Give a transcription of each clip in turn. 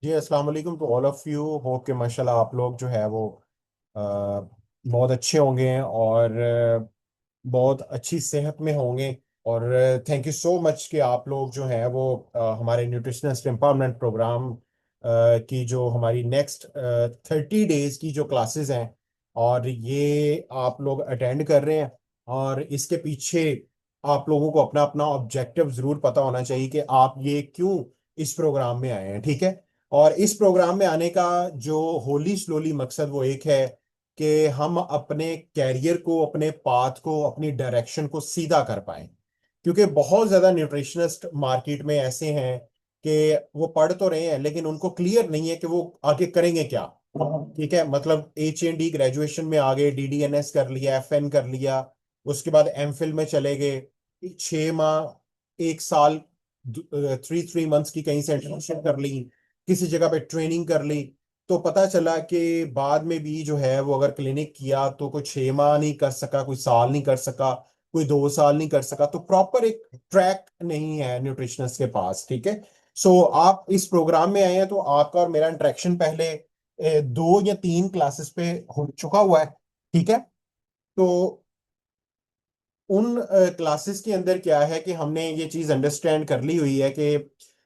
जी अस्सलाम वालेकुम to all of you. Hope के माशाल्लाह आप लोग जो है वो अ, बहुत अच्छे होंगे और बहुत अच्छी सेहत में होंगे। और थैंक यू सो मच कि आप लोग जो हैं वो हमारे न्यूट्रिशनिस्ट एम्पावरमेंट प्रोग्राम की जो हमारी नेक्स्ट 30 डेज की जो क्लासेस हैं और ये आप लोग अटेंड कर रहे हैं। और इसके पीछे आप लोगों को अपना अपना ऑब्जेक्टिव जरूर पता होना चाहिए कि आप ये क्यों इस प्रोग्राम में आए हैं, ठीक है। और इस प्रोग्राम में आने का जो होली स्लोली मकसद वो एक है कि हम अपने कैरियर को, अपने पाथ को, अपनी डायरेक्शन को सीधा कर पाए। क्योंकि बहुत ज्यादा न्यूट्रिशनिस्ट मार्केट में ऐसे हैं कि वो पढ़ तो रहे हैं लेकिन उनको क्लियर नहीं है कि वो आगे करेंगे क्या। ठीक है, मतलब HND ग्रेजुएशन में आ गए, DDNS कर लिया, FN कर लिया, उसके बाद MPhil में चले गए, 6 माह, 1 साल, 3 3 मंथ्स की कहीं से इंटर्नशिप कर ली, किसी जगह पे ट्रेनिंग कर ली। तो पता चला कि बाद में भी जो है वो अगर क्लिनिक किया तो कोई 6 माह नहीं कर सका, कोई साल नहीं कर सका, कोई 2 साल नहीं कर सका। तो प्रॉपर एक ट्रैक नहीं है न्यूट्रिशनिस्ट के पास, ठीक है। सो आप इस प्रोग्राम में आए हैं तो आपका और मेरा इंटरेक्शन पहले 2 या 3 क्लासेस पे हो चुका हुआ है, ठीक है। तो उन क्लासेस के अंदर क्या है कि हमने ये चीज़ अंडरस्टैंड कर ली हुई है कि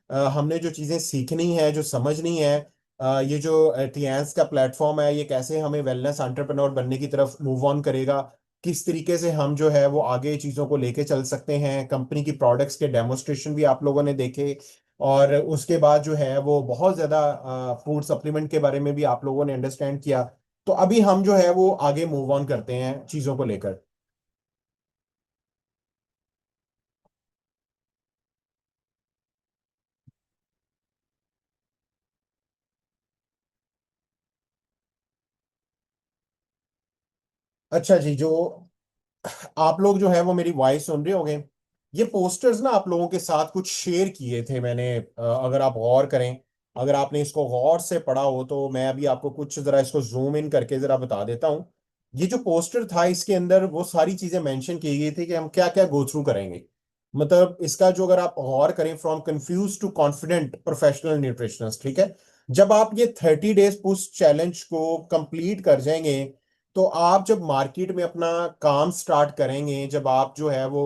हमने जो चीज़ें सीखनी है, जो समझनी है, ये जो टियांस का प्लेटफॉर्म है ये कैसे हमें वेलनेस एंटरप्रेन्योर बनने की तरफ मूव ऑन करेगा, किस तरीके से हम जो है वो आगे चीज़ों को लेके चल सकते हैं। कंपनी की प्रोडक्ट्स के डेमोस्ट्रेशन भी आप लोगों ने देखे और उसके बाद जो है वो बहुत ज़्यादा फूड सप्लीमेंट के बारे में भी आप लोगों ने अंडरस्टैंड किया। तो अभी हम जो है वो आगे मूव ऑन करते हैं चीज़ों को लेकर। अच्छा जी, जो आप लोग जो है वो मेरी वॉइस सुन रहे होंगे, ये पोस्टर्स ना आप लोगों के साथ कुछ शेयर किए थे मैंने। अगर आप गौर करें, अगर आपने इसको गौर से पढ़ा हो तो मैं अभी आपको कुछ जरा इसको जूम इन करके जरा बता देता हूँ। ये जो पोस्टर था इसके अंदर वो सारी चीजें मेंशन की गई थी कि हम क्या क्या गो थ्रू करेंगे। मतलब इसका जो अगर आप गौर करें, from confuse to confident professional nutritionist, ठीक है। जब आप ये 30 डेज पुश चैलेंज को कंप्लीट कर जाएंगे तो आप जब मार्केट में अपना काम स्टार्ट करेंगे, जब आप जो है वो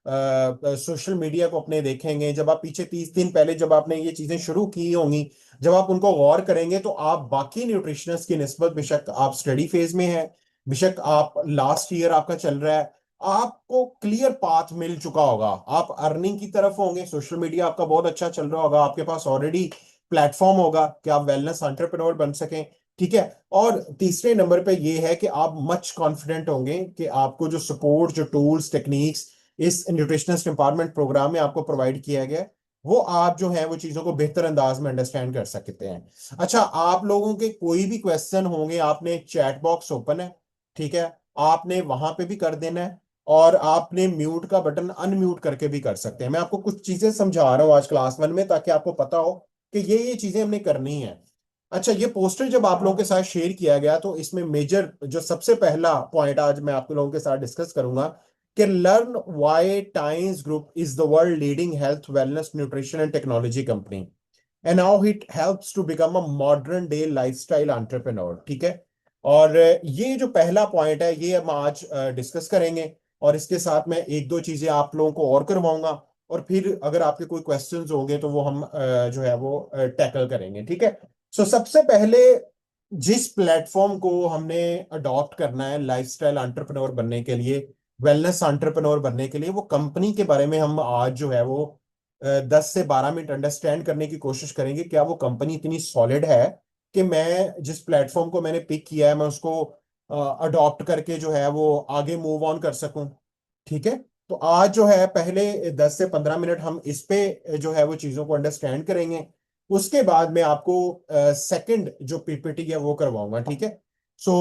सोशल मीडिया को अपने देखेंगे, जब आप पीछे 30 दिन पहले जब आपने ये चीजें शुरू की होंगी, जब आप उनको गौर करेंगे तो आप बाकी न्यूट्रिशनिस्ट की निस्बत, बेशक आप स्टडी फेज में हैं, बेशक आप लास्ट ईयर आपका चल रहा है, आपको क्लियर पाथ मिल चुका होगा। आप अर्निंग की तरफ होंगे, सोशल मीडिया आपका बहुत अच्छा चल रहा होगा, आपके पास ऑलरेडी प्लेटफॉर्म होगा कि आप वेलनेस एंटरप्रेन्योर बन सकें, ठीक है। और तीसरे नंबर पे ये है कि आप मच कॉन्फिडेंट होंगे कि आपको जो सपोर्ट, जो टूल्स, टेक्निक्स इस न्यूट्रिशनिस्ट एम्पावरमेंट प्रोग्राम में आपको प्रोवाइड किया गया है, वो आप जो है वो चीजों को बेहतर अंदाज में अंडरस्टैंड कर सकते हैं। अच्छा, आप लोगों के कोई भी क्वेश्चन होंगे, आपने चैट बॉक्स ओपन है, ठीक है, आपने वहां पे भी कर देना है। और आपने म्यूट का बटन अनम्यूट करके भी कर सकते हैं। मैं आपको कुछ चीजें समझा रहा हूँ आज क्लास 1 में ताकि आपको पता हो कि ये चीजें हमने करनी है। अच्छा, ये पोस्टर जब आप लोगों के साथ शेयर किया गया तो इसमें मेजर जो सबसे पहला पॉइंट आज मैं आप लोगों के साथ डिस्कस करूंगा कि learn why Times Group is the world leading health, wellness, nutrition and technology company and how it helps to become a modern day lifestyle entrepreneur, ठीक है। और ये जो पहला पॉइंट है ये हम आज डिस्कस करेंगे और इसके साथ मैं एक दो चीजें आप लोगों को और करवाऊंगा और फिर अगर आपके कोई क्वेश्चंस होंगे तो वो हम जो है वो टैकल करेंगे, ठीक है। सो सबसे पहले जिस प्लेटफॉर्म को हमने अडॉप्ट करना है लाइफस्टाइल एंटरप्रेन्योर बनने के लिए, वेलनेस एंटरप्रेन्योर बनने के लिए, वो कंपनी के बारे में हम आज जो है वो 10 से 12 मिनट अंडरस्टैंड करने की कोशिश करेंगे। क्या वो कंपनी इतनी सॉलिड है कि मैं जिस प्लेटफॉर्म को मैंने पिक किया है मैं उसको अडॉप्ट करके जो है वो आगे मूव ऑन कर सकूं, ठीक है। तो आज जो है पहले 10 से 15 मिनट हम इस पे जो है वो चीजों को अंडरस्टैंड करेंगे। उसके बाद मैं आपको सेकंड जो PPT है वो करवाऊंगा, ठीक है। सो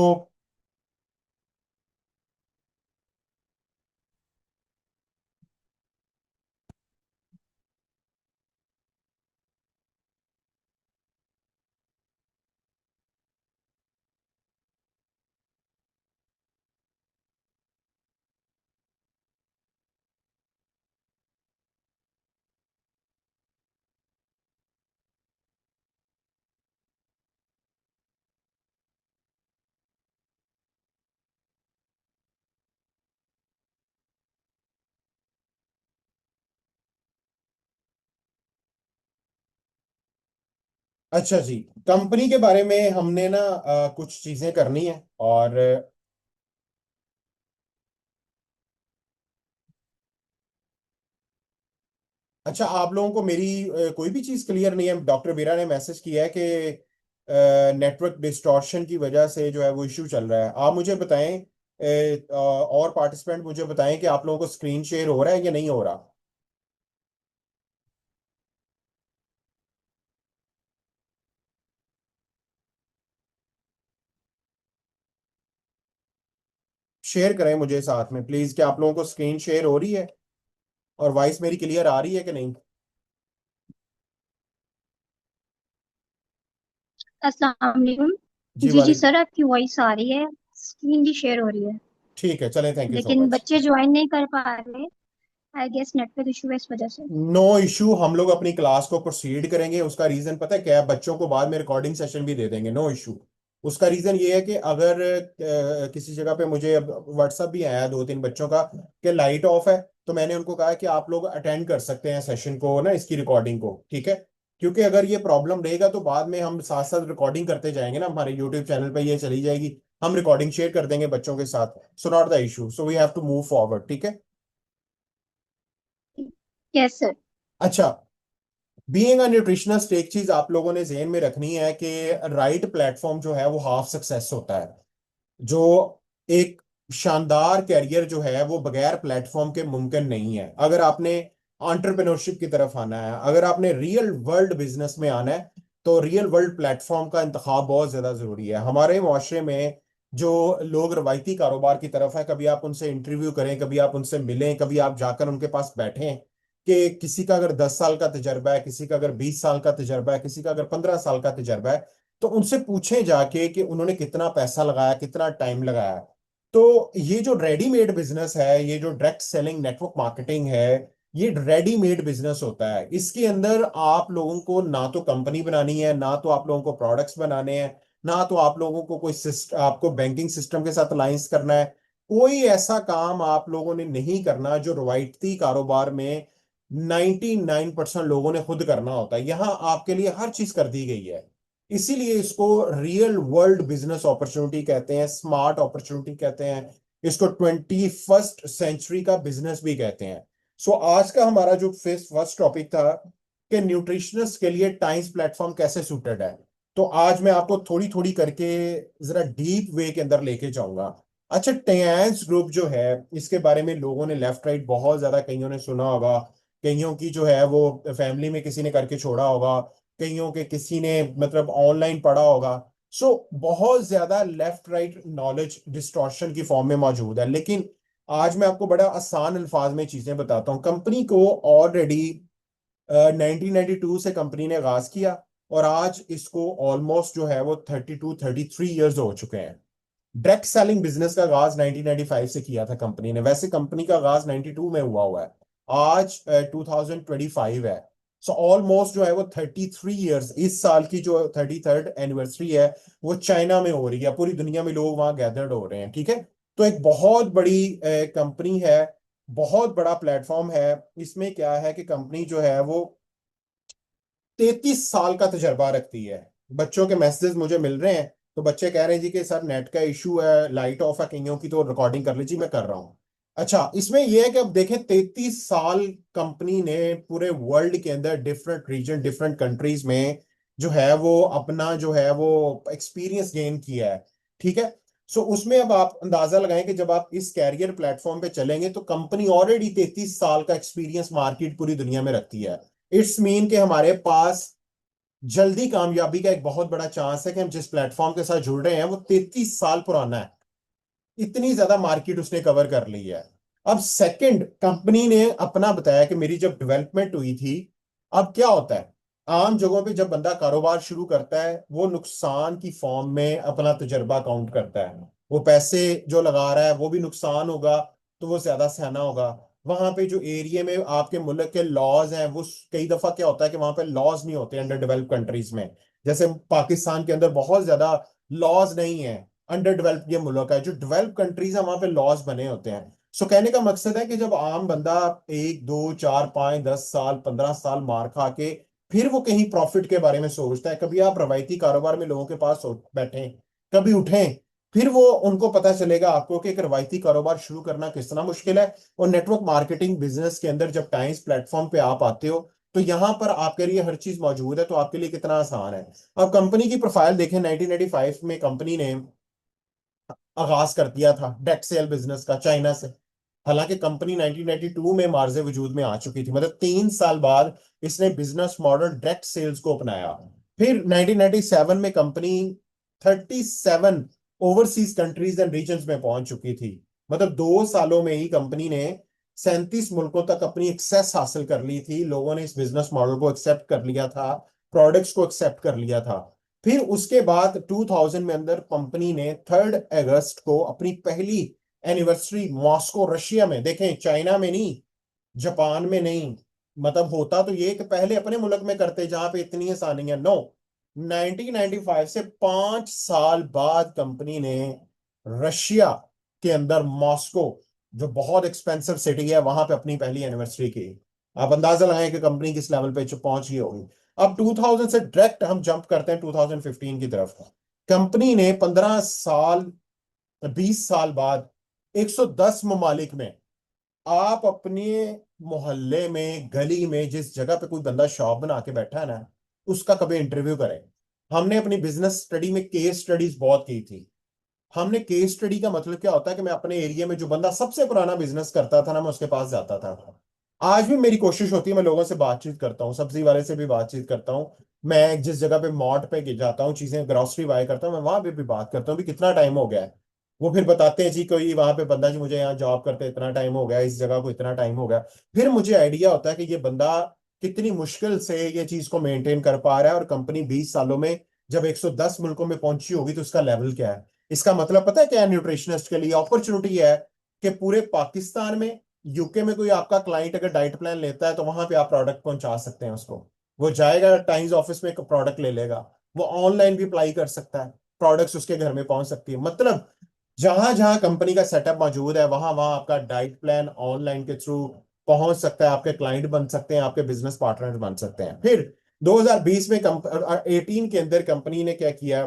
अच्छा जी। कंपनी के बारे में हमने ना कुछ चीजें करनी है। और अच्छा, आप लोगों को मेरी कोई भी चीज क्लियर नहीं है। डॉक्टर बीरा ने मैसेज किया है कि नेटवर्क डिस्टॉर्शन की वजह से जो है वो इश्यू चल रहा है। आप मुझे बताएं, और पार्टिसिपेंट मुझे बताएं कि आप लोगों को स्क्रीन शेयर हो रहा है या नहीं हो रहा। शेयर करें मुझे साथ में प्लीज, कि आप लोगों को स्क्रीन शेयर हो रही है और वॉइस मेरी क्लियर आ रही है कि नहीं। अस्सलाम वालेकुम। जी जी जी वाले। सर, आपकी वॉइस आ रही है। स्क्रीन भी शेयर हो रही है। ठीक है, चलें, थैंक यू सो लेकिन मच। बच्चे ज्वाइन नहीं कर पा रहे। आई गेस नेटवर्क इशू है इस वजह से। नो इशू, हम लोग अपनी क्लास को प्रोसीड करेंगे। उसका रीजन पता है क्या है? बच्चों को बाद में रिकॉर्डिंग सेशन भी दे देंगे, नो इशू। उसका रीजन ये है कि अगर किसी जगह पे मुझे व्हाट्सअप भी आया दो तीन बच्चों का कि लाइट ऑफ है, तो मैंने उनको कहा कि आप लोग अटेंड कर सकते हैं सेशन को ना, इसकी रिकॉर्डिंग को, ठीक है। क्योंकि अगर ये प्रॉब्लम रहेगा तो बाद में हम साथ साथ रिकॉर्डिंग करते जाएंगे ना, हमारे यूट्यूब चैनल पे ये चली जाएगी। हम रिकॉर्डिंग शेयर कर देंगे बच्चों के साथ। So not the issue, so we have to move forward, ठीक है। Yes sir. अच्छा, बीइंग अ न्यूट्रिशनिस्ट, एक चीज आप लोगों ने जहन में रखनी है कि राइट प्लेटफॉर्म जो है वो हाफ सक्सेस होता है। जो एक शानदार कैरियर जो है वो बगैर प्लेटफॉर्म के मुमकिन नहीं है। अगर आपने एंटरप्रेन्योरशिप की तरफ आना है, अगर आपने रियल वर्ल्ड बिजनेस में आना है, तो रियल वर्ल्ड प्लेटफॉर्म का इंतखाब बहुत ज्यादा जरूरी है। हमारे माशरे में जो लोग रवायती कारोबार की तरफ है, कभी आप उनसे इंटरव्यू करें, कभी आप उनसे मिलें, कभी आप जाकर उनके पास बैठें, कि किसी का अगर 10 साल का तजर्बा है, किसी का अगर 20 साल का तजर्बा है, किसी का अगर 15 साल का तजर्बा है, तो उनसे पूछें जाके कि उन्होंने कितना पैसा लगाया, कितना टाइम लगाया। तो ये जो रेडीमेड बिजनेस है, ये जो डायरेक्ट सेलिंग नेटवर्क मार्केटिंग है, ये रेडीमेड बिजनेस होता है। इसके अंदर आप लोगों को ना तो कंपनी बनानी है, ना तो आप लोगों को प्रोडक्ट्स बनाने हैं, ना तो आप लोगों को कोई सिस्ट आपको बैंकिंग सिस्टम के साथ अलाइंस करना है। कोई ऐसा काम आप लोगों ने नहीं करना जो रवायती कारोबार में 99% लोगों ने खुद करना होता है। यहां आपके लिए हर चीज कर दी गई है। इसीलिए इसको रियल वर्ल्ड बिजनेस अपॉर्चुनिटी कहते हैं, स्मार्ट अपॉर्चुनिटी कहते हैं, इसको 21st सेंचुरी का बिजनेस भी कहते हैं। सो आज का हमारा जो फर्स्ट टॉपिक था कि न्यूट्रिशनिस्ट के लिए टाइम्स प्लेटफॉर्म कैसे सूटेड है, तो आज मैं आपको थोड़ी थोड़ी करके जरा डीप वे के अंदर लेके जाऊंगा। अच्छा, टेंस ग्रुप जो है, इसके बारे में लोगों ने लेफ्ट राइट बहुत ज्यादा, कईयों ने सुना होगा, कईयों की जो है वो फैमिली में किसी ने करके छोड़ा होगा, कईयों के किसी ने मतलब ऑनलाइन पढ़ा होगा। सो बहुत ज्यादा लेफ्ट राइट नॉलेज डिस्टॉर्शन की फॉर्म में मौजूद है। लेकिन आज मैं आपको बड़ा आसान अल्फाज में चीजें बताता हूँ। कंपनी को ऑलरेडी 1992 से कंपनी ने आगाज किया, और आज इसको ऑलमोस्ट जो है वो 32-33 ईयर्स हो चुके हैं। डायरेक्ट सेलिंग बिजनेस का आगाज 1995 से किया था कंपनी ने। वैसे कंपनी का आगाज 92 में हुआ है। आज 2025 है। सो ऑलमोस्ट जो है वो 33 ईयर्स, इस साल की जो 33rd एनिवर्सरी है वो चाइना में हो रही है। पूरी दुनिया में लोग वहां गैदर्ड हो रहे हैं, ठीक है। तो एक बहुत बड़ी कंपनी है, बहुत बड़ा प्लेटफॉर्म है। इसमें क्या है कि कंपनी जो है वो 33 साल का तजर्बा रखती है। बच्चों के मैसेजेस मुझे मिल रहे हैं, तो बच्चे कह रहे हैं जी कि सर नेट का इशू है, लाइट ऑफ है कईयों की, तो रिकॉर्डिंग कर लीजिए, मैं कर रहा हूँ। अच्छा, इसमें यह है कि अब देखें, 33 साल कंपनी ने पूरे वर्ल्ड के अंदर डिफरेंट रीजन, डिफरेंट कंट्रीज में जो है वो अपना जो है वो एक्सपीरियंस गेन किया है, ठीक है। सो उसमें अब आप अंदाजा लगाएं कि जब आप इस कैरियर प्लेटफॉर्म पे चलेंगे, तो कंपनी ऑलरेडी 33 साल का एक्सपीरियंस मार्केट पूरी दुनिया में रखती है। इट्स मीन के हमारे पास जल्दी कामयाबी का एक बहुत बड़ा चांस है कि हम जिस प्लेटफॉर्म के साथ जुड़ रहे हैं वो 33 साल पुराना है। इतनी ज्यादा मार्केट उसने कवर कर ली है। अब सेकंड, कंपनी ने अपना बताया कि मेरी जब डेवलपमेंट हुई थी। अब क्या होता है, आम जगहों पे जब बंदा कारोबार शुरू करता है, वो नुकसान की फॉर्म में अपना तजर्बा काउंट करता है। वो पैसे जो लगा रहा है वो भी नुकसान होगा, तो वो ज्यादा सहना होगा। वहां पे जो एरिया में आपके मुल्क के लॉज हैं, वो कई दफा क्या होता है कि वहां पे लॉज नहीं होते अंडर डेवलप कंट्रीज में। जैसे पाकिस्तान के अंदर बहुत ज्यादा लॉज नहीं है। अंडर डेवलप्ड ये मुल्क है, जो डेवलप कंट्रीज है वहां पे लॉज बने होते हैं। सो कहने का मकसद है कि जब आम बंदा 1 2 4 5 10 साल 15 साल मार खा के फिर वो कहीं प्रॉफिट के बारे में सोचता है। कभी आप रवायती कारोबार में लोगों के पास बैठे, कभी उठें, फिर वो उनको पता चलेगा आपको कि एक रवायती कारोबार शुरू करना कितना मुश्किल है। और नेटवर्क मार्केटिंग बिजनेस के अंदर जब टाइम्स प्लेटफॉर्म पे आप आते हो, तो यहां पर आपके लिए हर चीज मौजूद है, तो आपके लिए कितना आसान है। अब कंपनी की प्रोफाइल देखें, 1995 में कंपनी ने आगाज कर दिया था डायरेक्ट सेल बिजनेस का चाइना से। हालांकि कंपनी 1992 में मार्जे वजूद में आ चुकी थी, मतलब 3 साल बाद इसने बिजनेस मॉडल डायरेक्ट सेल्स को अपनाया। फिर 1997 में company 37 overseas countries and regions में पहुंच चुकी थी। मतलब 2 सालों में ही कंपनी ने 37 मुल्कों तक अपनी एक्सेस हासिल कर ली थी। लोगों ने इस बिजनेस मॉडल को एक्सेप्ट कर लिया था, प्रोडक्ट्स को एक्सेप्ट कर लिया था। फिर उसके बाद 2000 में अंदर कंपनी ने 3 अगस्त को अपनी पहली एनिवर्सरी मॉस्को रशिया में, देखें चाइना में नहीं, जापान में नहीं, मतलब होता तो ये कि पहले अपने मुल्क में करते जहां पे इतनी आसानियां, नो, 1995 से 5 साल बाद कंपनी ने रशिया के अंदर मॉस्को, जो बहुत एक्सपेंसिव सिटी है, वहां पे अपनी पहली एनिवर्सरी की। आप अंदाजा लगाएं कि कंपनी किस लेवल पे पहुंच गई होगी। अब 2000 से डायरेक्ट हम जंप करते हैं 2015 की तरफ। कंपनी ने 15 साल, 20 साल बाद 110 ममालिक में, आप अपने मोहल्ले में, गली में, जिस जगह पे कोई बंदा शॉप बना के बैठा है ना, उसका कभी इंटरव्यू करें। हमने अपनी बिजनेस स्टडी में केस स्टडीज बहुत की थी। हमने केस स्टडी का मतलब क्या होता है कि मैं अपने एरिया में जो बंदा सबसे पुराना बिजनेस करता था ना, मैं उसके पास जाता था। आज भी मेरी कोशिश होती है, मैं लोगों से बातचीत करता हूँ, सब्जी वाले से भी बातचीत करता हूँ। मैं जिस जगह पे मॉड पे जाता हूँ, चीजें ग्रोसरी बाय करता हूँ, मैं वहां पे भी बात करता हूँ भी कितना टाइम हो गया है। वो फिर बताते हैं जी कोई वहां पे बंदा, जी मुझे यहाँ जॉब करते इतना टाइम हो गया, इस जगह को इतना टाइम हो गया। फिर मुझे आइडिया होता है कि ये बंदा कितनी मुश्किल से ये चीज को मेंटेन कर पा रहा है, और कंपनी 20 सालों में जब 110 मुल्कों में पहुंची होगी तो उसका लेवल क्या है। इसका मतलब पता है क्या है? न्यूट्रिशनिस्ट के लिए अपॉर्चुनिटी है कि पूरे पाकिस्तान में, यूके में कोई आपका क्लाइंट अगर डाइट प्लान लेता है तो वहां पे आप प्रोडक्ट पहुंचा सकते हैं उसको। वो जाएगा टाइम्स ऑफिस में एक प्रोडक्ट ले लेगा, वो ऑनलाइन भी अप्लाई कर सकता है, प्रोडक्ट्स उसके घर में पहुंच सकती है। मतलब जहां जहां कंपनी का सेटअप मौजूद है, वहां वहां आपका डाइट प्लान ऑनलाइन के थ्रू पहुंच सकता है, आपके क्लाइंट बन सकते हैं, आपके बिजनेस पार्टनर बन सकते हैं। फिर 2020 में 18 के अंदर कंपनी ने क्या किया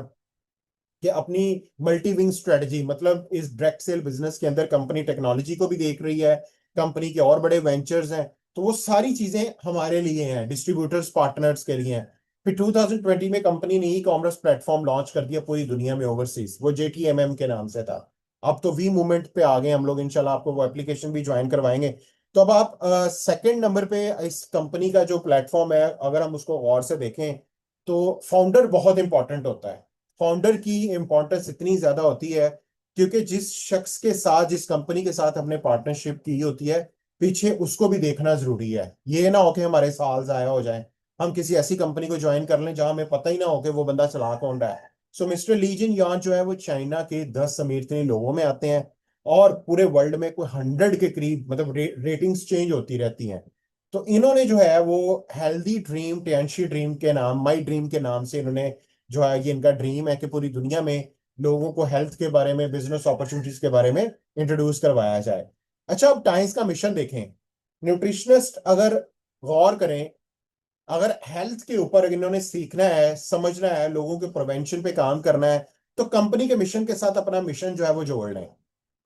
कि अपनी मल्टी विंग स्ट्रेटजी, मतलब इस डायरेक्ट सेल बिजनेस के अंदर कंपनी टेक्नोलॉजी को भी देख रही है, कंपनी के और बड़े वेंचर्स हैं, तो वो सारी चीजें हमारे लिए हैं, डिस्ट्रीब्यूटर्स पार्टनर्स के लिए हैं। फिर 2020 में कंपनी ने ई कॉमर्स प्लेटफॉर्म लॉन्च कर दिया पूरी दुनिया में ओवरसीज, वो JTMM के नाम से था। अब तो वी मूवमेंट पे आ गए हम लोग, इंशाल्लाह आपको वो एप्लीकेशन भी ज्वाइन करवाएंगे। तो अब आप सेकंड नंबर पे इस कंपनी का जो प्लेटफॉर्म है, अगर हम उसको गौर से देखें, तो फाउंडर बहुत इंपॉर्टेंट होता है। फाउंडर की इंपॉर्टेंस इतनी ज्यादा होती है क्योंकि जिस शख्स के साथ, जिस कंपनी के साथ हमने पार्टनरशिप की होती है, पीछे उसको भी देखना जरूरी है। ये ना हो कि हमारे साल जाया हो जाए, हम किसी ऐसी कंपनी को ज्वाइन कर लें जहां हमें पता ही ना हो कि वो बंदा चला कौन रहा है। सो मिस्टर लीजिन यान जो है वो चाइना के 10 अमीरतरीन लोगों में आते हैं, और पूरे वर्ल्ड में कोई 100 के करीब, मतलब रेटिंग्स चेंज होती रहती हैं। तो इन्होंने जो है वो हेल्दी ड्रीम, टियांशी ड्रीम के नाम, माई ड्रीम के नाम से इन्होंने, जो है ये इनका ड्रीम है कि पूरी दुनिया में लोगों को हेल्थ के बारे में, बिजनेस अपॉर्चुनिटीज के बारे में इंट्रोड्यूस करवाया जाए। अच्छा, अब टाइम्स का मिशन देखें। न्यूट्रिशनिस्ट अगर गौर करें, अगर हेल्थ के ऊपर इन्होंने सीखना है, समझना है, लोगों के प्रिवेंशन पे काम करना है, तो कंपनी के मिशन के साथ अपना मिशन जो है वो जोड़ लें।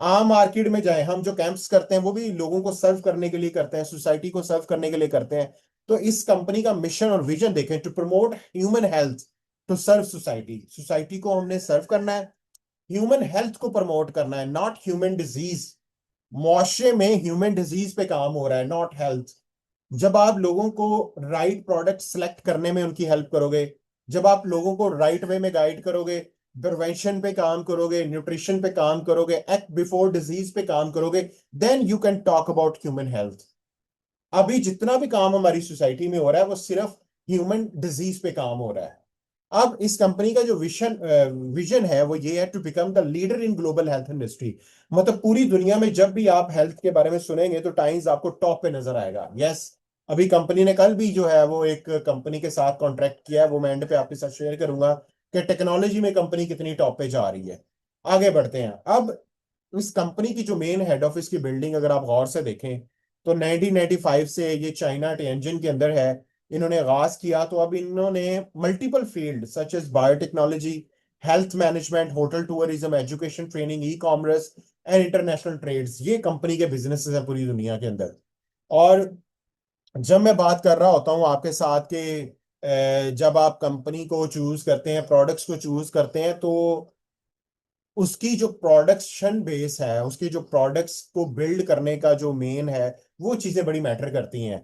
आम मार्केट में जाएं, हम जो कैंप्स करते हैं वो भी लोगों को सर्व करने के लिए करते हैं, सोसाइटी को सर्व करने के लिए करते हैं। तो इस कंपनी का मिशन और विजन देखें, to promote human health to serve society. Society को हमने सर्व करना है, ह्यूमन हेल्थ को प्रमोट करना है, नॉट ह्यूमन डिजीज। मुआशरे में ह्यूमन डिजीज पे काम हो रहा है, नॉट हेल्थ। जब आप लोगों को राइट प्रोडक्ट सेलेक्ट करने में उनकी हेल्प करोगे, जब आप लोगों को राइट वे में गाइड करोगे, प्रिवेंशन पे काम करोगे, न्यूट्रिशन पे काम करोगे, एक्ट बिफोर डिजीज पे काम करोगे, then you can talk about human health. अभी जितना भी काम हमारी सोसाइटी में हो रहा है वो सिर्फ ह्यूमन डिजीज पे काम हो रहा है। अब इस कंपनी का जो विजन है वो ये है, to become the leader in global health industry. मतलब पूरी दुनिया में जब भी आप हेल्थ के बारे में सुनेंगे तो टाइम्स आपको टॉप पे नजर आएगा। यस, अभी कंपनी ने कल भी जो है वो एक कंपनी के साथ कॉन्ट्रैक्ट किया है, वो मैं एंड पे आपके साथ शेयर करूंगा कि टेक्नोलॉजी में कंपनी कितनी टॉप पे जा रही है। आगे बढ़ते हैं। अब इस कंपनी की जो मेन हेड ऑफिस की बिल्डिंग अगर आप गौर से देखें, तो 1995 से ये चाइना टिएंजिन के अंदर है। इन्होंने आगाज किया, तो अब इन्होंने multiple field such as biotechnology, health management, hotel tourism, education training, e commerce and international trades, ये कंपनी के बिजनेसेस हैं पूरी दुनिया के अंदर। और जब मैं बात कर रहा होता हूँ आपके साथ के जब आप कंपनी को चूज करते हैं, प्रोडक्ट्स को चूज करते हैं, तो उसकी जो प्रोडक्शन बेस है, उसकी जो प्रोडक्ट्स को बिल्ड करने का जो मेन है, वो चीजें बड़ी मैटर करती हैं।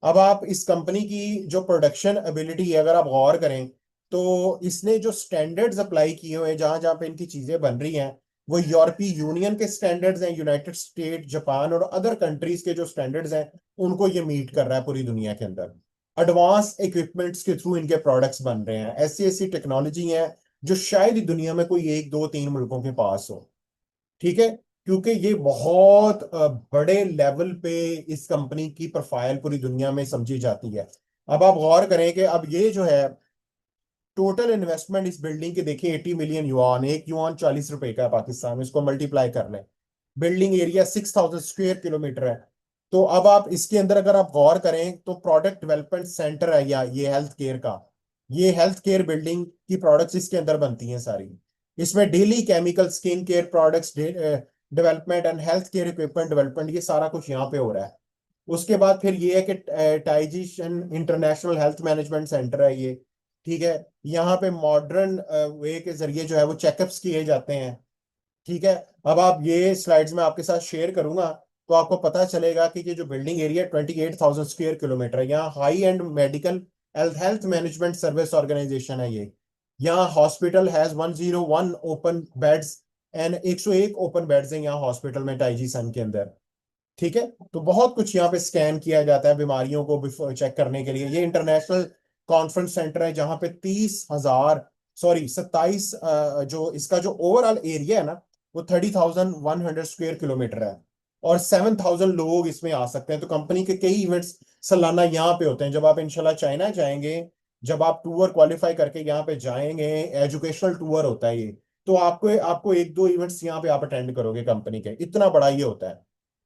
अब आप इस कंपनी की जो प्रोडक्शन एबिलिटी है अगर आप गौर करें, तो इसने जो स्टैंडर्ड्स अप्लाई किए हुए हैं जहां जहां पे इनकी चीजें बन रही हैं, वो यूरोपीय यूनियन के स्टैंडर्ड्स हैं, यूनाइटेड स्टेट, जापान और अदर कंट्रीज के जो स्टैंडर्ड्स हैं, उनको ये मीट कर रहा है पूरी दुनिया के अंदर। एडवांस इक्विपमेंट्स के थ्रू इनके प्रोडक्ट्स बन रहे हैं, ऐसी ऐसी टेक्नोलॉजी है जो शायद ही दुनिया में कोई एक दो तीन मुल्कों के पास हो। ठीक है, क्योंकि ये बहुत बड़े लेवल पे इस कंपनी की प्रोफाइल पूरी दुनिया में समझी जाती है। अब आप गौर करें कि अब ये जो है टोटल इन्वेस्टमेंट इस बिल्डिंग की देखिए, 80 मिलियन युआन, एक युआन 40 रुपए का है पाकिस्तान में, इसको मल्टीप्लाई कर लें। बिल्डिंग एरिया 6,000 स्क्वायर किलोमीटर है। तो अब आप इसके अंदर अगर आप गौर करें तो प्रोडक्ट डेवलपमेंट सेंटर है, या ये हेल्थ केयर का, ये हेल्थ केयर बिल्डिंग की प्रोडक्ट्स इसके अंदर बनती हैं सारी। इसमें daily chemical, skin care products development and health care equipment development, ये सारा कुछ यहाँ पे हो रहा है। उसके बाद फिर ये है कि टाइजिशन इंटरनेशनल हेल्थ मैनेजमेंट सेंटर है ये। ठीक है, यहाँ पे मॉडर्न वे के जरिए जो है वो चेकअप्स किए जाते हैं। ठीक है, अब आप ये स्लाइड्स में आपके साथ शेयर करूंगा, तो आपको पता चलेगा कि ये जो बिल्डिंग एरिया 28,000 स्क्वायर किलोमीटर है, यहाँ high and medical health health management service organisation है ये। यहाँ hospital has 101 open beds and 101 open beds हैं यहाँ हॉस्पिटल में टाइजी सन के अंदर। ठीक है, तो बहुत कुछ यहाँ पे स्कैन किया जाता है बीमारियों को चेक करने के लिए। ये इंटरनेशनल कॉन्फ्रेंस सेंटर है जहाँ पे 30,000, सॉरी 27, जो इसका जो ओवरऑल एरिया है ना, वो 30,100 स्क्वायर किलोमीटर है, और 7,000 लोग इसमें आ सकते हैं। तो कंपनी के कई इवेंट्स सालाना यहाँ पे होते हैं। जब आप इंशाल्लाह चाइना जाएंगे, जब आप टूर क्वालिफाई करके यहाँ पे जाएंगे, एजुकेशनल टूर होता है ये, तो आपको आपको एक दो इवेंट्स यहाँ पे आप अटेंड करोगे कंपनी के, इतना बड़ा ये होता है।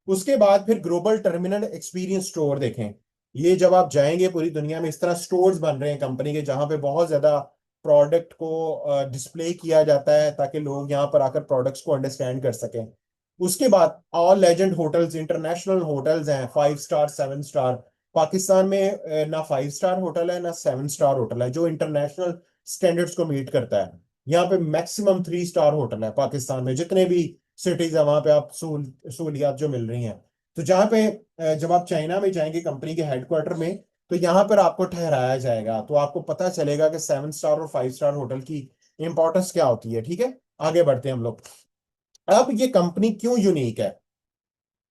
उसके बाद फिर ग्लोबल टर्मिनल एक्सपीरियंस स्टोर देखें। ये जब आप जाएंगे पूरी दुनिया में इस तरह स्टोर्स बन रहे हैं कंपनी के, जहां पे बहुत ज्यादा प्रोडक्ट को डिस्प्ले किया जाता है ताकि लोग यहाँ पर आकर प्रोडक्ट्स को अंडरस्टैंड कर सकें। उसके बाद all legend hotels, international hotels हैं, 5 स्टार, 7 स्टार। पाकिस्तान में ना 5 स्टार होटल है ना 7 स्टार होटल है जो इंटरनेशनल स्टैंडर्ड्स को मीट करता है। यहाँ पे मैक्सिमम 3 स्टार होटल है पाकिस्तान में, जितने भी सिटीज है वहां पे आप सहूलियात जो मिल रही हैं। तो जहाँ पे जब आप चाइना में जाएंगे कंपनी के हेडक्वार्टर में, तो यहाँ पर आपको ठहराया जाएगा, तो आपको पता चलेगा कि 7 स्टार और 5 स्टार होटल की इंपॉर्टेंस क्या होती है। ठीक है, आगे बढ़ते हैं हम लोग। अब ये कंपनी क्यों यूनिक है,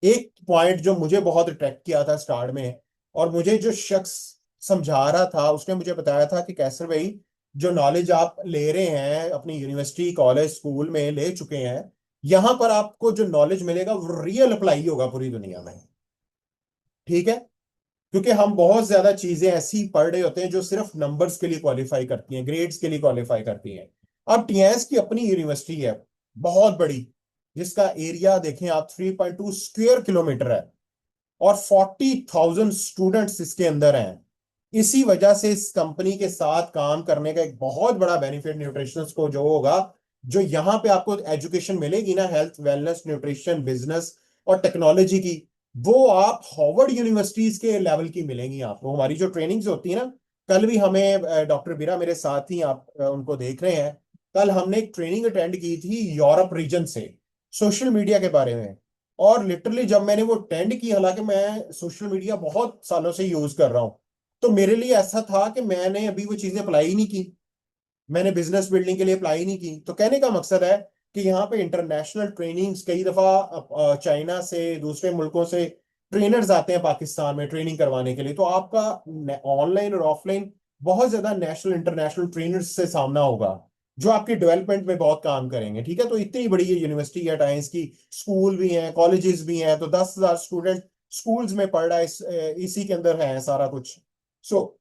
एक पॉइंट जो मुझे बहुत अट्रैक्ट किया था स्टार्ट में, और मुझे जो शख्स समझा रहा था उसने मुझे बताया था कि कैसर भाई, जो नॉलेज आप ले रहे हैं अपनी यूनिवर्सिटी, कॉलेज, स्कूल में ले चुके हैं, यहां पर आपको जो नॉलेज मिलेगा वो रियल अप्लाई होगा पूरी दुनिया में। ठीक है, क्योंकि हम बहुत ज्यादा चीजें ऐसी पढ़ रहे होते हैं जो सिर्फ नंबर्स के लिए क्वालिफाई करती हैं, ग्रेड्स के लिए क्वालिफाई करती हैं। अब टीएस की अपनी यूनिवर्सिटी है, बहुत बड़ी, जिसका एरिया देखें आप 3.2 स्क्वायर किलोमीटर है, और 40,000 स्टूडेंट्स इसके अंदर हैं। इसी वजह से इस कंपनी के साथ काम करने का एक बहुत बड़ा बेनिफिट न्यूट्रिशनिस्ट को जो होगा, जो यहाँ पे आपको एजुकेशन मिलेगी ना, हेल्थ, वेलनेस, न्यूट्रिशन, बिजनेस और टेक्नोलॉजी की, वो आप हार्वर्ड यूनिवर्सिटीज के लेवल की मिलेंगी आपको। हमारी जो ट्रेनिंग्स होती है ना, कल भी हमें डॉक्टर बीरा मेरे साथ ही, आप उनको देख रहे हैं, कल हमने एक ट्रेनिंग अटेंड की थी यूरोप रीजन से, सोशल मीडिया के बारे में। और लिटरली जब मैंने वो अटेंड की, हालांकि मैं सोशल मीडिया बहुत सालों से यूज कर रहा हूं, तो मेरे लिए ऐसा था कि मैंने अभी वो चीजें अप्लाई ही नहीं की, मैंने बिजनेस बिल्डिंग के लिए अप्लाई नहीं की। तो कहने का मकसद है कि यहाँ पे इंटरनेशनल ट्रेनिंग्स, कई दफा चाइना से, दूसरे मुल्कों से ट्रेनर्स आते हैं पाकिस्तान में ट्रेनिंग करवाने के लिए। तो आपका ऑनलाइन और ऑफलाइन बहुत ज्यादा नेशनल इंटरनेशनल ट्रेनर्स से सामना होगा, जो आपकी डेवलपमेंट में बहुत काम करेंगे। ठीक है, तो इतनी बड़ी ये यूनिवर्सिटी है टाइम्स की, स्कूल भी हैं, कॉलेजेस भी हैं, तो 10,000 स्टूडेंट स्कूल्स में पढ़ रहा है, इसी के अंदर है सारा कुछ। सो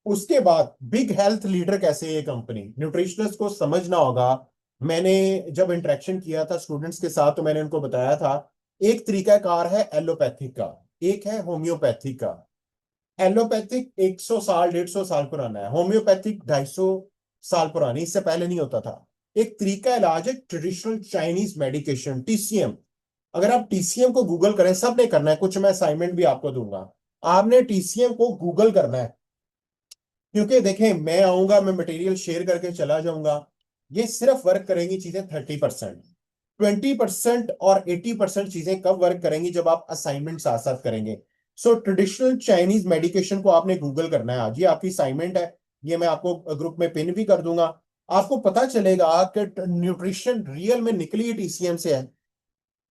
उसके बाद बिग हेल्थ लीडर कैसे, ये कंपनी न्यूट्रिशनिस्ट को समझना होगा। मैंने जब इंटरेक्शन किया था स्टूडेंट्स के साथ, तो मैंने उनको बताया था, एक तरीका कार है एलोपैथिक का, एक है होम्योपैथिक का। एलोपैथिक 100 साल 150 साल पुराना है, होम्योपैथिक 250 साल पुरानी, इससे पहले नहीं होता था। एक तरीका इलाज है ट्रेडिशनल चाइनीज मेडिकेशन, टीसीएम। अगर आप टीसीएम को गूगल करें, सबने करना है, कुछ मैं असाइनमेंट भी आपको दूंगा। आपने टीसीएम को गूगल करना है, क्योंकि देखें, मैं आऊंगा, मैं मटेरियल शेयर करके चला जाऊंगा, ये सिर्फ वर्क करेंगी चीजें 30%। 20% और 80% चीजें कब वर्क करेंगी, जब आप असाइनमेंट साथ साथ करेंगे। सो ट्रेडिशनल चाइनीज मेडिकेशन को आपने गूगल करना है आज, ये आपकी असाइनमेंट है। ये मैं आपको ग्रुप में पिन भी कर दूंगा। आपको पता चलेगा कि न्यूट्रिशन रियल में निकली टीसीएम से है।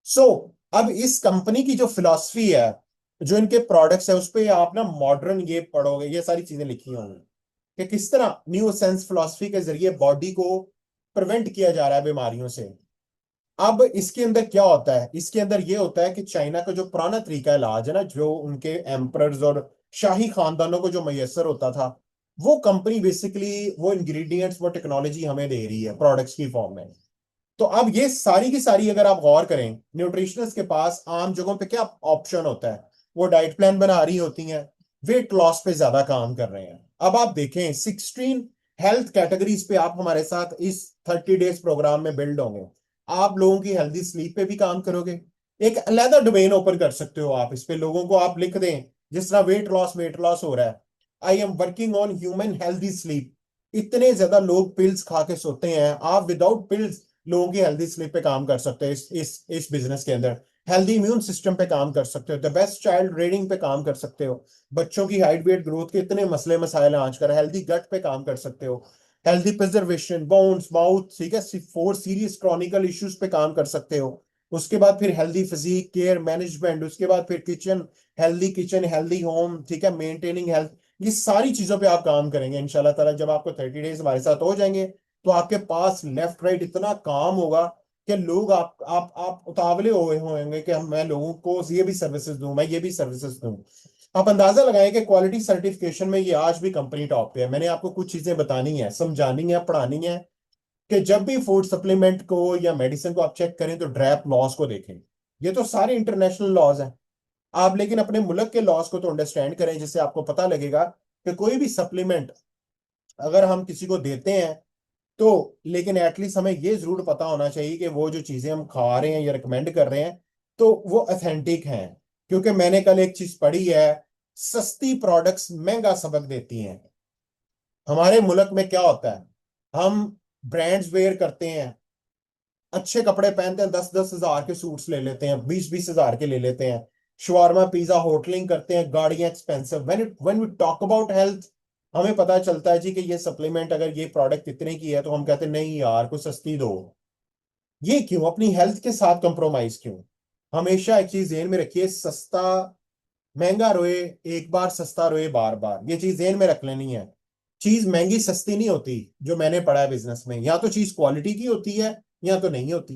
सो अब इस कंपनी की जो फिलॉसफी है, जो इनके प्रोडक्ट्स है, उस पे आप ना मॉडर्न ये पढ़ोगे, ये सारी चीजें लिखी होंगी कि किस तरह न्यू सेंस फिलॉसफी के जरिए बॉडी को प्रिवेंट किया जा रहा है बीमारियों से। अब इसके अंदर क्या होता है, इसके अंदर ये होता है कि चाइना का जो पुराना तरीका इलाज है ना, जो उनके एम्परर्स और शाही खानदानों को जो मैसर होता था, वो कंपनी बेसिकली वो इंग्रेडिएंट्स, वो टेक्नोलॉजी हमें दे रही है प्रोडक्ट्स की फॉर्म में। तो अब ये सारी की सारी अगर आप गौर करें, न्यूट्रिशनिस्ट के पास आम जगहों पे क्या ऑप्शन होता है, वो डाइट प्लान बना रही होती हैं, वेट लॉस पे ज्यादा काम कर रहे हैं। अब आप देखें 16 हेल्थ कैटेगरीज पे आप हमारे साथ इस 30 डेज प्रोग्राम में बिल्ड होंगे। आप लोगों की हेल्दी स्लीप पे भी काम करोगे। एक अलग डोमेन ओपन कर सकते हो आप, इस पे लोगों को आप लिख दें, जिस तरह वेट लॉस हो रहा है, I am working on human healthy sleep. इतने ज्यादा लोग पिल्स खा के सोते हैं, आप विदाउट पिल्स लोगों की हेल्दी स्लीप पे काम कर सकते हो। इस बिजनेस के अंदर हेल्दी इम्यून सिस्टम पे काम कर सकते हो, द बेस्ट चाइल्ड रेडिंग पे काम कर सकते हो, बच्चों की हाइट वेट ग्रोथ के इतने मसले मसाइल हैं आजकल, हेल्दी गट पे काम कर सकते हो, हेल्दी प्रिजर्वेशन बोन्स माउथ, ठीक है, 4 सीरियस क्रॉनिकल इश्यूज पे काम कर सकते हो। उसके बाद फिर हेल्दी फिजिक केयर मैनेजमेंट, उसके बाद फिर kitchen, healthy kitchen healthy home, ठीक है, मेंटेनिंग हेल्थ। ये सारी चीजों पे आप काम करेंगे इंशाल्लाह ताला। जब आपको 30 डेज हमारे साथ हो जाएंगे, तो आपके पास लेफ्ट राइट इतना काम होगा कि लोग आप उतावले हुए होंगे कि मैं लोगों को ये भी सर्विसेज दूं, मैं ये भी सर्विसेज दूं। आप अंदाजा लगाएं कि क्वालिटी सर्टिफिकेशन में ये आज भी कंपनी टॉप पे है। मैंने आपको कुछ चीजें बतानी है, समझानी है, पढ़ानी है, कि जब भी फूड सप्लीमेंट को या मेडिसिन को आप चेक करें, तो ड्रैप लॉज को देखें। ये तो सारे इंटरनेशनल लॉज हैं। आप लेकिन अपने मुल्क के लॉज को तो अंडरस्टैंड करें, जिससे आपको पता लगेगा कि कोई भी सप्लीमेंट अगर हम किसी को देते हैं, तो लेकिन एटलीस्ट हमें ये जरूर पता होना चाहिए कि वो जो चीजें हम खा रहे हैं या रिकमेंड कर रहे हैं, तो वो ऑथेंटिक हैं। क्योंकि मैंने कल एक चीज पढ़ी है, सस्ती प्रोडक्ट्स महंगा सबक देती हैं। हमारे मुल्क में क्या होता है, हम ब्रांड्स वेयर करते हैं, अच्छे कपड़े पहनते हैं, 10-10 हजार के सूट्स ले लेते हैं, 20-20 हजार के ले लेते हैं, शवारमा पिज्जा होटलिंग करते हैं, गाड़ियां expensive. When we talk about health, हमें पता चलता है जी कि ये सप्लीमेंट अगर ये प्रोडक्ट इतने की है, तो हम कहते हैं नहीं यार, कुछ सस्ती दो। ये क्यों, अपनी हेल्थ के साथ कंप्रोमाइज क्यों? हमेशा एक चीज ध्यान में रखिए, सस्ता महंगा रोए एक बार, सस्ता रोए बार बार, ये चीज ध्यान में रख लेनी है। चीज महंगी सस्ती नहीं होती, जो मैंने पढ़ा है बिजनेस में, या तो चीज क्वालिटी की होती है या तो नहीं होती।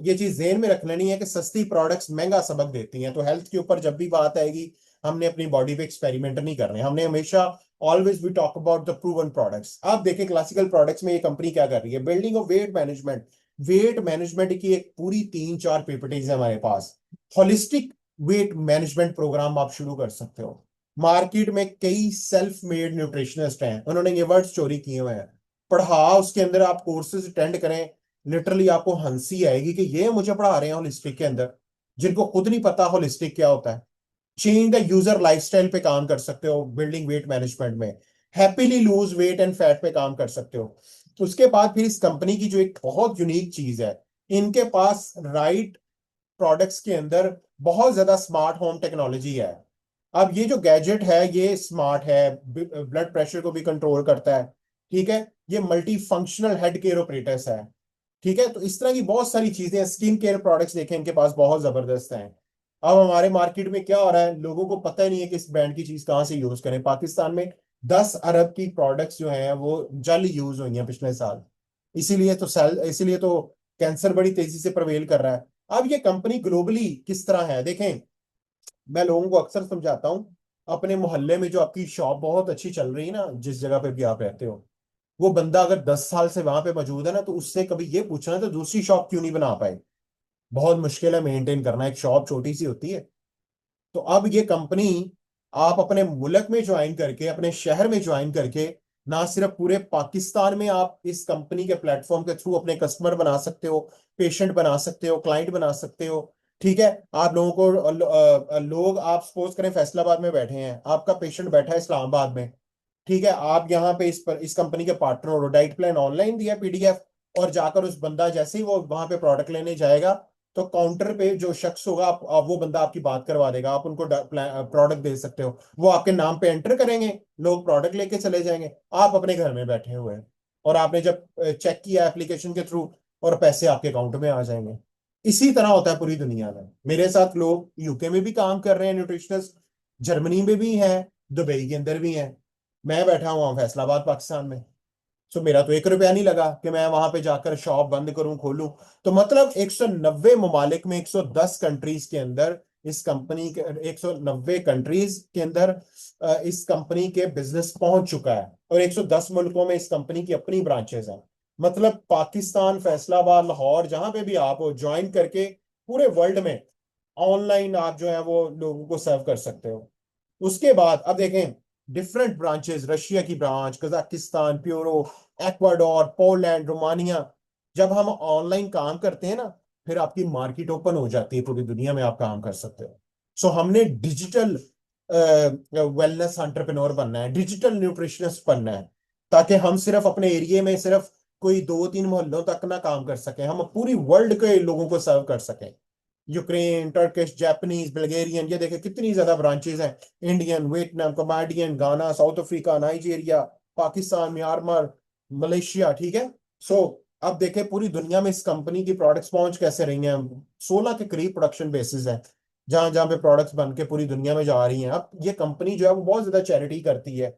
ये चीज ज़हन में रख लेनी है कि सस्ती प्रोडक्ट्स महंगा सबक देती हैं। तो हेल्थ के ऊपर जब भी बात आएगी, हमने अपनी बॉडी पे एक्सपेरिमेंट नहीं करने, हमने हमेशा always we talk about the proven products. आप देखें क्लासिकल प्रोडक्ट्स में ये कंपनी क्या कर रही है, building of weight management. Weight management की एक पूरी 3-4 पीपीटीज है हमारे पास। होलिस्टिक वेट मैनेजमेंट प्रोग्राम आप शुरू कर सकते हो। मार्केट में कई सेल्फ मेड न्यूट्रिशनिस्ट हैं, उन्होंने ये वर्ड्स चोरी किए हुए हैं। पढ़ा, उसके अंदर आप कोर्सेज अटेंड करें, लिटरली आपको हंसी आएगी कि ये मुझे पढ़ा रहे हैं होलिस्टिक के अंदर, जिनको खुद नहीं पता होलिस्टिक क्या होता है। चेंज द यूजर लाइफस्टाइल पे काम कर सकते हो बिल्डिंग वेट मैनेजमेंट में। Happily lose weight and fat पे काम कर सकते हो। उसके बाद फिर इस कंपनी की जो एक बहुत यूनिक चीज है, इनके पास राइट प्रोडक्ट्स के अंदर बहुत ज्यादा स्मार्ट होम टेक्नोलॉजी है। अब ये जो गैजेट है ये स्मार्ट है, ब्लड प्रेशर को भी कंट्रोल करता है, ठीक है, ये multi functional head care operators है, ठीक है। तो इस तरह की बहुत सारी चीजें हैं। स्किन केयर प्रोडक्ट्स देखें, इनके पास बहुत जबरदस्त हैं। अब हमारे मार्केट में क्या हो रहा है, लोगों को पता ही नहीं है कि इस ब्रांड की चीज कहाँ से यूज करें। पाकिस्तान में 10 अरब की प्रोडक्ट्स जो हैं वो जल यूज हुई हैं पिछले साल। इसीलिए तो कैंसर बड़ी तेजी से प्रवेल कर रहा है। अब ये कंपनी ग्लोबली किस तरह है देखें, मैं लोगों को अक्सर समझाता हूँ, अपने मोहल्ले में जो आपकी शॉप बहुत अच्छी चल रही है ना, जिस जगह पे भी आप रहते हो, वो बंदा अगर 10 साल से वहां पे मौजूद है ना, तो उससे कभी ये पूछना तो दूसरी शॉप क्यों नहीं बना पाए। बहुत मुश्किल है मेंटेन करना, एक शॉप छोटी सी होती है। तो अब ये कंपनी आप अपने मुल्क में ज्वाइन करके, अपने शहर में ज्वाइन करके, ना सिर्फ पूरे पाकिस्तान में आप इस कंपनी के प्लेटफॉर्म के थ्रू अपने कस्टमर बना सकते हो, पेशेंट बना सकते हो, क्लाइंट बना सकते हो। ठीक है। आप लोगों को लोग, आप सपोज करें फैसलाबाद में बैठे हैं, आपका पेशेंट बैठा है इस्लामाबाद में। ठीक है। आप यहाँ पे इस कंपनी के पार्टनर हो, डाइट प्लान ऑनलाइन दिया पीडीएफ, और जाकर उस बंदा जैसे ही वो वहां पे प्रोडक्ट लेने जाएगा, तो काउंटर पे जो शख्स होगा, वो बंदा आपकी बात करवा देगा, आप उनको प्रोडक्ट दे सकते हो। वो आपके नाम पे एंटर करेंगे, लोग प्रोडक्ट लेके चले जाएंगे, आप अपने घर में बैठे हुए हैं। और आपने जब चेक किया एप्लीकेशन के थ्रू, और पैसे आपके अकाउंट में आ जाएंगे। इसी तरह होता है पूरी दुनिया में। मेरे साथ लोग यूके में भी काम कर रहे हैं न्यूट्रिशनिस्ट, जर्मनी में भी हैं, दुबई के अंदर भी हैं। मैं बैठा हुआ फैसलाबाद पाकिस्तान में। सो मेरा तो 1 रुपया नहीं लगा कि मैं वहां पे जाकर शॉप बंद करूं, खोलूं। तो मतलब 190 ममालिक में, 110 कंट्रीज के अंदर इस कंपनी के, 190 कंट्रीज के अंदर इस कंपनी के बिजनेस पहुंच चुका है, और 110 मुल्कों में इस कंपनी की अपनी ब्रांचेस हैं। मतलब पाकिस्तान, फैसलाबाद, लाहौर, जहां पे भी आप हो, ज्वाइन करके पूरे वर्ल्ड में ऑनलाइन आप जो है वो लोगों को सर्व कर सकते हो। उसके बाद अब देखें, डिफरेंट ब्रांचेस, रशिया की branch, Kazakhstan, furrow, Ecuador, Poland, Romania. जब हम ऑनलाइन काम करते हैं ना, फिर आपकी मार्केट ओपन हो जाती है, पूरी दुनिया में आप काम कर सकते हो। सो हमने डिजिटल वेलनेस एंटरप्रेन्योर बनना है, डिजिटल न्यूट्रिशनिस्ट बनना है, ताकि हम सिर्फ अपने एरिया में सिर्फ कोई 2-3 मोहल्लों तक ना काम कर सकें, हम पूरी वर्ल्ड के लोगों को सर्व कर सकें। यूक्रेन, टर्किश, जापानीज, बल्गेरियन, ये देखे कितनी ज्यादा ब्रांचेस हैं। इंडियन, वियतनाम, कम्बोडियन, गाना, south Africa, Nigeria, Pakistan, Myanmar, Malaysia. ठीक है। सो अब देखें पूरी दुनिया में इस कंपनी की प्रोडक्ट्स पहुंच कैसे रही हैं। 16 के करीब प्रोडक्शन बेसिस है, जहां जहां पे प्रोडक्ट्स बन के पूरी दुनिया में जा रही हैं। अब ये कंपनी जो है वो बहुत ज्यादा चैरिटी करती है।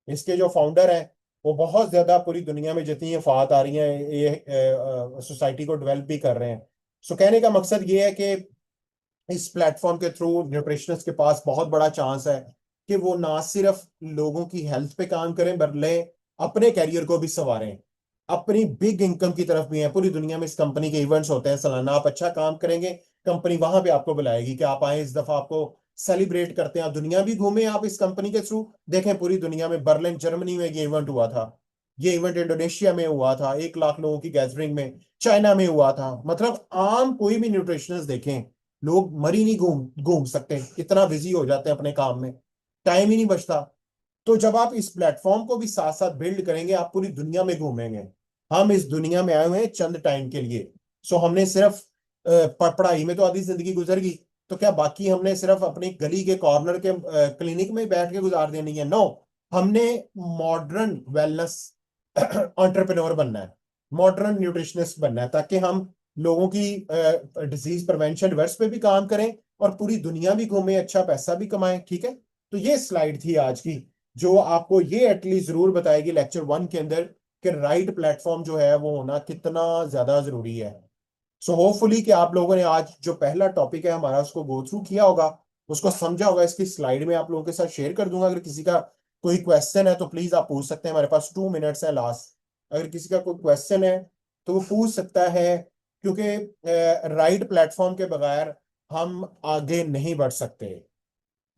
इसके जो फाउंडर हैं, वो बहुत ज्यादा पूरी दुनिया में जितनी अफवाह आ रही हैं, ये सोसाइटी को डेवलप भी कर रहे हैं। सो कहने का मकसद ये है कि इस प्लेटफॉर्म के थ्रू न्यूट्रिशनिस्ट के पास बहुत बड़ा चांस है कि वो ना सिर्फ लोगों की हेल्थ पे काम करें, बल्कि अपने कैरियर को भी संवारें, अपनी बिग इनकम की तरफ भी है। पूरी दुनिया में इस कंपनी के इवेंट्स होते हैं सालाना, आप अच्छा काम करेंगे, कंपनी वहां पे आपको बुलाएगी कि आप आए, इस दफा आपको सेलिब्रेट करते हैं। आप दुनिया भी घूमे, आप इस कंपनी के थ्रू देखें पूरी दुनिया में। बर्लिन जर्मनी में ये इवेंट हुआ था, ये इवेंट इंडोनेशिया में हुआ था, 1 लाख लोगों की गैदरिंग में, चाइना में हुआ था। मतलब आम कोई भी न्यूट्रिशनिस्ट देखें, लोग मरी नहीं घूम घूम सकते, इतना बिजी हो जाते हैं अपने काम में, टाइम ही नहीं बचता। तो जब आप इस प्लेटफॉर्म को भी साथ साथ बिल्ड करेंगे, आप पूरी दुनिया में घूमेंगे। हम इस दुनिया में आए हुए हैं चंद टाइम के लिए। सो हमने सिर्फ पढ़ाई में तो आधी जिंदगी गुजर गई, तो क्या बाकी हमने सिर्फ अपनी गली के कॉर्नर के क्लिनिक में बैठ के गुजार देनी है? नो। हमने मॉडर्न वेलनेस एंटरप्रेन्योर बनना है, मॉडर्न न्यूट्रिशनिस्ट बनना है, ताकि हम लोगों की डिजीज प्रिवेंशन रिवर्स पे भी काम करें, और पूरी दुनिया भी घूमें, अच्छा पैसा भी कमाएं। ठीक है। तो ये स्लाइड थी आज की, जो आपको ये एटलीस्ट जरूर बताएगी लेक्चर 1 के अंदर कि राइट प्लेटफॉर्म जो है वो होना कितना ज्यादा जरूरी है। सो होपफुली कि आप लोगों ने आज जो पहला टॉपिक है हमारा उसको गो थ्रू किया होगा, उसको समझा होगा। इसकी स्लाइड में आप लोगों के साथ शेयर कर दूंगा। अगर किसी का कोई क्वेश्चन है तो प्लीज आप पूछ सकते हैं, हमारे पास 2 मिनट्स है लास्ट। अगर किसी का कोई क्वेश्चन है तो वो पूछ सकता है, क्योंकि राइट प्लेटफॉर्म के बगैर हम आगे नहीं बढ़ सकते।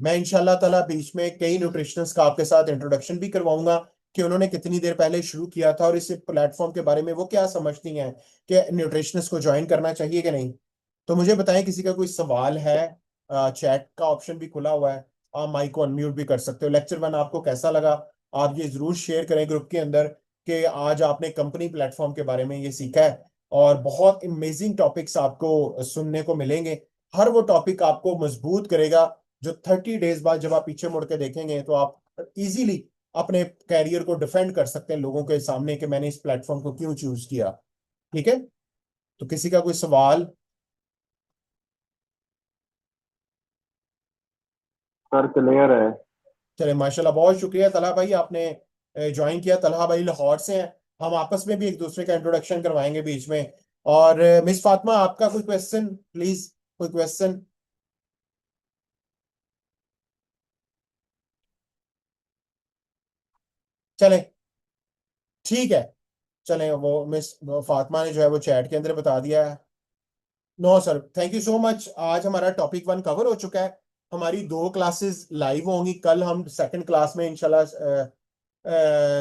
मैं इंशाल्लाह ताला बीच में कई न्यूट्रिशनिस्ट का आपके साथ इंट्रोडक्शन भी करवाऊंगा कि उन्होंने कितनी देर पहले शुरू किया था, और इस प्लेटफॉर्म के बारे में वो क्या समझती हैं कि न्यूट्रिशनिस्ट को ज्वाइन करना चाहिए कि नहीं। तो मुझे बताएं, किसी का कोई सवाल है? चैट का ऑप्शन भी खुला हुआ है, आप माइक को अनम्यूट भी कर सकते हो। लेक्चर 1 आपको कैसा लगा, आप ये जरूर शेयर करें ग्रुप के अंदर कि आज आपने कंपनी प्लेटफॉर्म के बारे में ये सीखा है। और बहुत अमेजिंग टॉपिक्स आपको सुनने को मिलेंगे। हर वो टॉपिक आपको मजबूत करेगा, जो 30 डेज बाद जब आप पीछे मुड़ के देखेंगे तो आप इजीली अपने कैरियर को डिफेंड कर सकते हैं लोगों के सामने कि मैंने इस प्लेटफॉर्म को क्यों चूज किया। ठीक है। तो किसी का कोई सवाल? सर क्लियर है। चले, माशाल्लाह, बहुत शुक्रिया तलहा भाई, आपने ज्वाइन किया। तलहा भाई लाहौर से हैं, हम आपस में भी एक दूसरे का इंट्रोडक्शन करवाएंगे बीच में। और मिस फातिमा, आपका कोई क्वेश्चन प्लीज, कोई क्वेश्चन? चले, ठीक है। चले, वो मिस फातिमा ने जो है वो चैट के अंदर बता दिया है। No sir, thank you so much. आज हमारा टॉपिक 1 कवर हो चुका है। हमारी 2 क्लासेस लाइव होंगी। कल हम सेकंड क्लास में इंशाल्लाह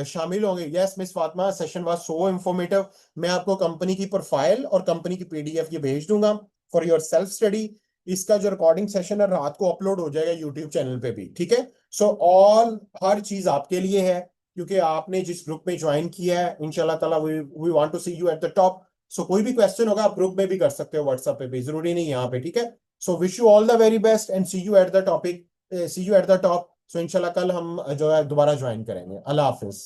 शामिल होंगे। Yes miss Fatima, session was so informative. मैं आपको कंपनी की प्रोफाइल और कंपनी की पीडीएफ ये भेज दूंगा फॉर योर सेल्फ स्टडी। इसका जो रिकॉर्डिंग सेशन है रात को अपलोड हो जाएगा यूट्यूब चैनल पे भी, ठीक है। सो ऑल हर चीज आपके लिए है, क्योंकि आपने जिस ग्रुप में ज्वाइन किया है इंशाल्लाह ताला we want to see you at the top. So कोई भी क्वेश्चन होगा आप ग्रुप में भी कर सकते हो, व्हाट्सएप पे भी, जरूरी नहीं यहाँ पे, ठीक है। So wish you all the very best and see you at the topic, see you at the top. So इंशाल्लाह कल हम जो है दोबारा ज्वाइन करेंगे। अल्लाह हाफिज।